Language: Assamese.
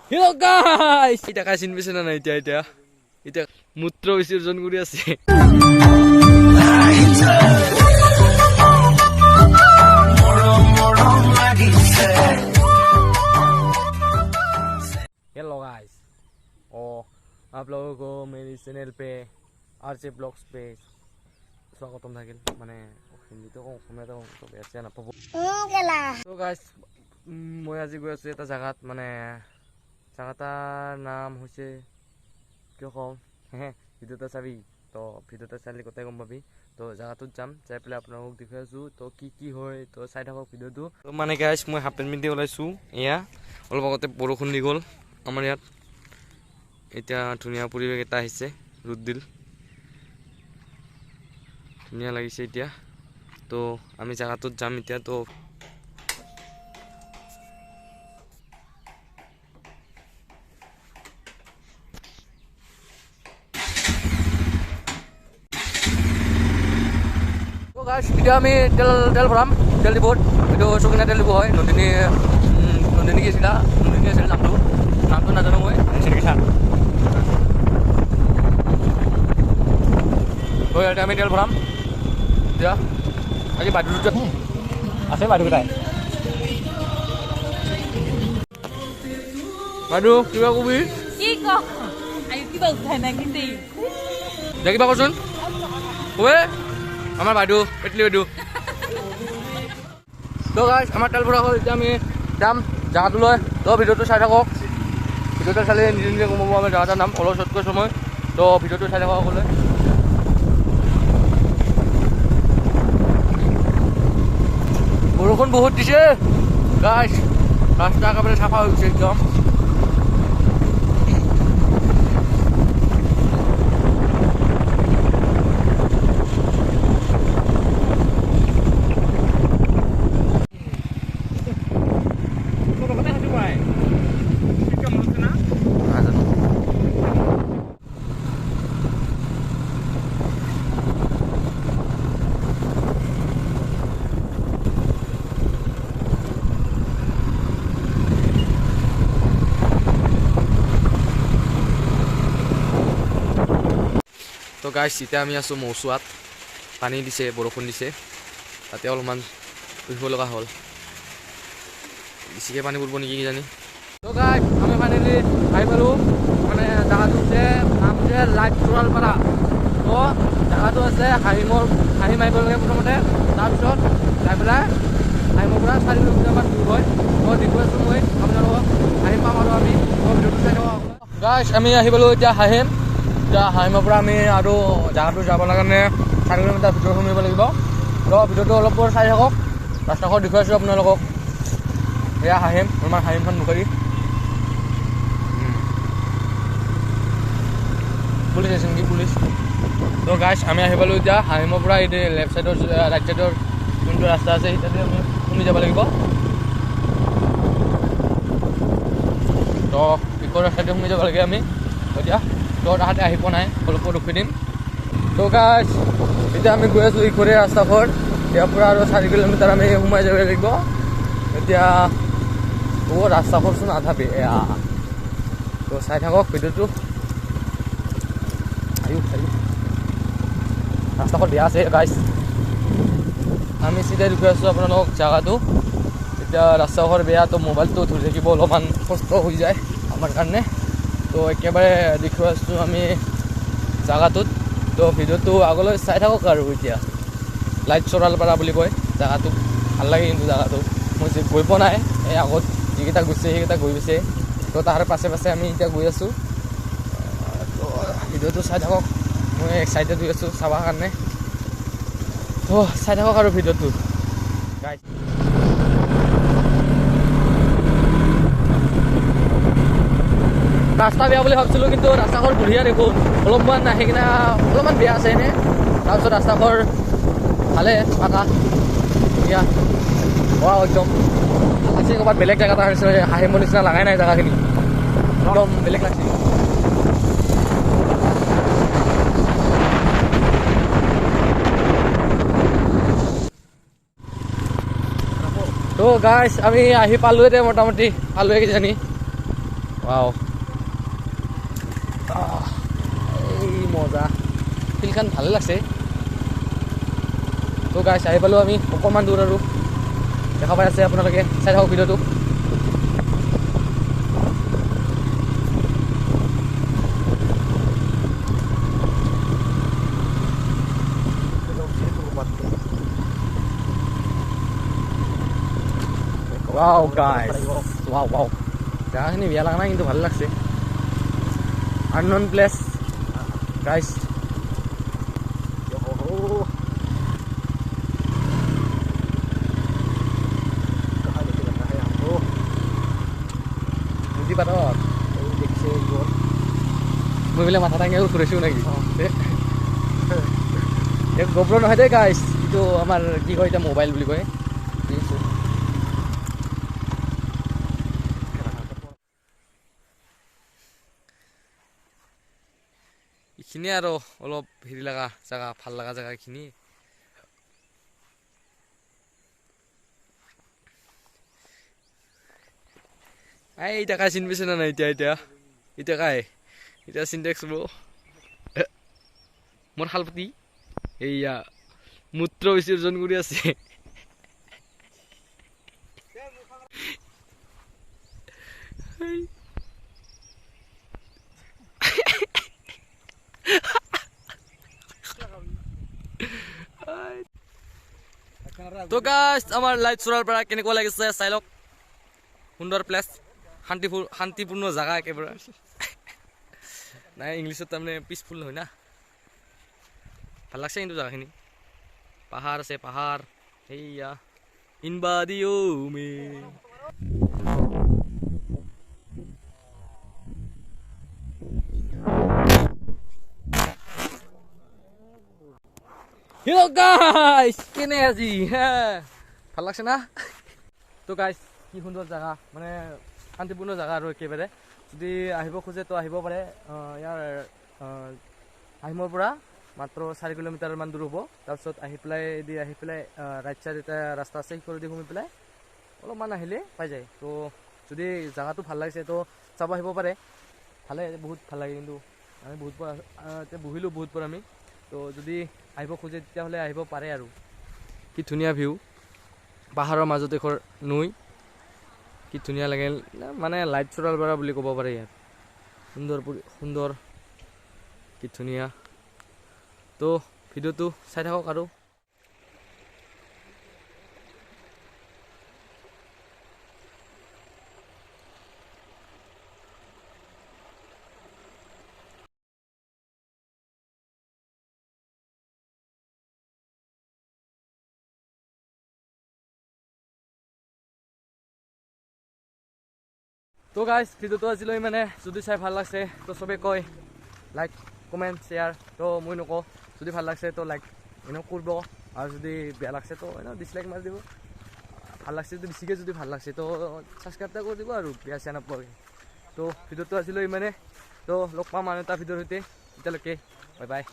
Hello guys! Ita kasin bisa na ita. Ita mutro বিসর্জন করে আছে। Hello guys, आप लोगों को मेरी चैनल पे आरजे ब्लॉग्स पे स्वागतम থাকিল মানে হিন্দীতে কওঁ অসমীয়াতে কওঁ তো বেয়া চেয়া নাপাব। তো গাইজ মই আজি গৈ আছোঁ এটা জাগাত মানে জাগাটাৰ নাম হৈছে কিয় কওঁ ভিডিঅ'টা চাবি তো ভিডিঅ'টা চালে গোটেই গম পাবি। তো জাগাটোত যাম যাই পেলাই আপোনালোকক দেখুৱাই আছোঁ তো কি হয় তো চাই থাকক ভিডিঅ'টো। তো মানে গাইজ মই হাফ পেণ্ট পিন্ধি ওলাইছোঁ এয়া অলপ আগতে বৰষুণ দি গ'ল আমাৰ ইয়াত। এতিয়া ধুনীয়া পৰিৱেশ এটা আহিছে ৰ'দ দিল ধুনীয়া লাগিছে এতিয়া। তো আমি জাগাটোত যাম এতিয়া। তো এতিয়া আমি তেল ভৰাম তেল ডিপোত। এইটো চকিনা তেল ডিপো হয়। নন্দিনী কি আছিল নামটো নাজানো মই। তো ইয়াতে আমি তেল ভৰাম এতিয়া। আজি বাইদেউটো আছে বাইদেউকেইটাই বাইদেউ কিবা কবি দে কিবা কচোন কবে আমাৰ বাইদেউ পেটলি বাইদেউ। তো গাইজ আমাৰ তেল ভৰা হ'ল এতিয়া আমি যাম জাগাটোলৈ। তো ভিডিঅ'টো চাই থাকক। ভিডিঅ'টো চালে নিজে নিজে গম পাব আমি জাগাটাৰ নাম অলপ চটকৈ সময়। তো ভিডিঅ'টো চাই থাকক সকলোৱে। বৰষুণ বহুত দিছে গাইজ ৰাস্তা একেবাৰে চাফা হৈ গৈছে একদম। তো গাইজ এতিয়া আমি আছোঁ মৌচুৱাত। পানী দিছে বৰষুণ দিছে তাতে অলপমান উঠিব লগা হ'ল। বেছিকৈ পানী পৰিব নেকি জানি। তো গাইজ আমি ফাইনেলি আহি পালোঁ মানে জাগাটো যে নাম যে লাইট চোৰালপাৰা। তো জাগাটো আছে হাঁহি মাৰিব লাগে প্ৰথমতে। তাৰপিছত যাই পেলাই হাঁহিমৰ পৰা 4 কিলোমিটাৰমান দূৰ হয়। তো দেখুৱাই আছোঁ মই আপোনালোকক হাঁহিম পাম আৰু আমি ভিডিঅ'টো চাই থাকক। গাইজ আমি আহি পালোঁ এতিয়া হাঁহিম। এতিয়া হাঁহিমৰ পৰা আমি আৰু জাগাটো যাবৰ কাৰণে 4 কিলোমিটাৰ ভিতৰত সোমাব লাগিব। তো ভিডিঅ'টো অলপ পৰ চাই থাকক। ৰাস্তাখন দেখুৱাইছোঁ আপোনালোকক। এয়া হাঁহিম আমাৰ হাঁহিমখন মুখাৰী পুলিচ আছে নেকি পুলিচ। তো গাইজ আমি আহি পালোঁ এতিয়া হাঁহিমৰ পৰা এই লেফ্ট চাইডৰ ৰাইট চাইডৰ যোনটো ৰাস্তা আছে সেইটাতে আমি সোমাই যাব লাগিব। তো ইকৰ ৰাস্তাতে সোমাই যাব লাগে আমি এতিয়া। তো তাহাঁতে আহি পোৱা নাই অলপ ৰখি দিম। তো গাইজ এতিয়া আমি গৈ আছোঁ ইকৰে ৰাস্তাখন। ইয়াৰ পৰা আৰু 4 কিলোমিটাৰ আমি সোমাই যাব লাগিব এতিয়া। ৰাস্তাখনচোন আধা বেয়া। তো চাই থাকক ভিডিঅ'টো। ৰাস্তাখন বেয়া আছে গাইজ। আমি চিধাই দেখুৱাই আছোঁ আপোনালোকক জাগাটো। এতিয়া ৰাস্তাখন বেয়া তো মোবাইলটো ধৰি থাকিব অলপমান কষ্ট হৈ যায় আমাৰ কাৰণে। তো একেবাৰে দেখুৱাই আছোঁ আমি জাগাটোত। তো ভিডিঅ'টো আগলৈ চাই থাকক আৰু এতিয়া লাইট চোৰালপাৰা বুলি কয় জাগাটো। ভাল লাগে কিন্তু জাগাটো মই যে গৈ পোৱা নাই। এই আগত যিকেইটা গৈছে সেইকেইটা গৈ গৈছে। তো তাৰ পাছে পাছে আমি এতিয়া গৈ আছোঁ। তো ভিডিঅ'টো চাই থাকক। মই এক্সাইটেড হৈ আছোঁ চাবৰ কাৰণে। তো চাই থাকক আৰু ভিডিঅ'টো গাইজ। ৰাস্তা বেয়া বুলি ভাবিছিলোঁ কিন্তু ৰাস্তাখন বঢ়িয়া দেখোন। অলপমান আহি কিনে অলপমান বেয়া আছে এনে। তাৰপিছত ৰাস্তাখন ভালে পাকা ধুনীয়া একদম লাগছে। ক'ৰবাত বেলেগ জেগা এটা হৈছে হাঁহিমৰ নিচিনা লাগাই নাই জেগাখিনি একদম বেলেগ লাগছে। তো গাইজ আমি আহি পালোঁৱে মোটামুটি পালোঁৱে কিজানি। ৱাও এই মজা ফিল্ডখন ভালে লাগছে তো গাইছ আহি পালোঁ আমি অকণমান দূৰ আৰু দেখা পাই আছে আপোনালোকে চাই থাকক ভিডিঅ'টো Wow guys, wow. Jangan ini biar lang itu ভাল লাগছে. Unknown place, guys. Hindi pa to. Mo bilang mata tanggal kurus lagi. Ya GoPro নহয় দে guys. Itu আমাৰ কি কয় এটা মোবাইল বুলি কয়. এইখিনি আৰু অলপ হেৰি লগা জায়গা ভাল লগা জায়গা এইখিনি এইটা কাই চিনি পাইছে না নাই এতিয়া কাই এতিয়া চিনটেক্স ব্ৰ মোৰ শালপতি এইয়া মূত্ৰ বিসৰ্জন কৰি আছে তো গাইস আমাৰ লাইট চোৰাৰ পৰা কেনেকুৱা লাগিছে চাই লওক সুন্দৰ প্লেচ শান্তিপূৰ্ণ জায়গা একেবাৰে নাই ইংলিছত তাৰমানে পিচফুল হয় না ভাল লাগছে কিন্তু জায়গাখিনি পাহাৰ আছে পাহাৰ এইয়া ইনবাদিও মে Hello guys, কেনে আজি ভাল লাগছে না তো গাইস কি সুন্দৰ জায়গা মানে শান্তিপূৰ্ণ জায়গা আৰু একেবাৰে যদি আহিব খোজে তো আহিব পাৰে ইয়াৰ আহিমৰ পৰা মাত্ৰ 4 কিলোমিটাৰ মান দূৰ হ'ব তাৰপিছত আহি পেলাই ৰাইট সাইড এটা ৰাস্তা আছে কৰি দি ঘুমি পেলাই অলপমান আহিলে পাই যায় তো যদি জায়গাটো ভাল লাগিছে তো চাব আহিব পাৰে ভালে বহুত ভাল লাগে কিন্তু আমি বহুত বহিলোঁ বহুত পৰা আমি তো যদি আহিব খোজে তেতিয়াহ'লে আহিব পাৰে আৰু কি ধুনীয়া ভিউ পাহাৰৰ মাজত এখন নৈ কি ধুনীয়া লাগে মানে লাইট চোৰাল পৰা বুলি ক'ব পাৰে ইয়াত সুন্দৰ কি ধুনীয়া তো ভিডিঅ'টো চাই থাকক আৰু তো গাইজ ভিডিঅ'টো আজিলৈ মানে যদি চাই ভাল লাগছে তো চবে কয় লাইক কমেণ্ট শ্বেয়াৰ তো মই নকওঁ যদি ভাল লাগছে তো লাইক এনেও কৰিব আৰু যদি বেয়া লাগছে তো এনেও ডিছলাইক মাৰি দিব ভাল লাগছে যদি বেছিকৈ যদি ভাল লাগছে তো ছাবস্ক্ৰাইব এটা কৰি দিব আৰু বেয়া চেয়া নাপাবকৈ তো ভিডিঅ'টো আজিলৈ মানে তো লগ পাম আৰু এটা ভিডিঅ'ৰ সৈতে এতিয়ালৈকে বাই বাই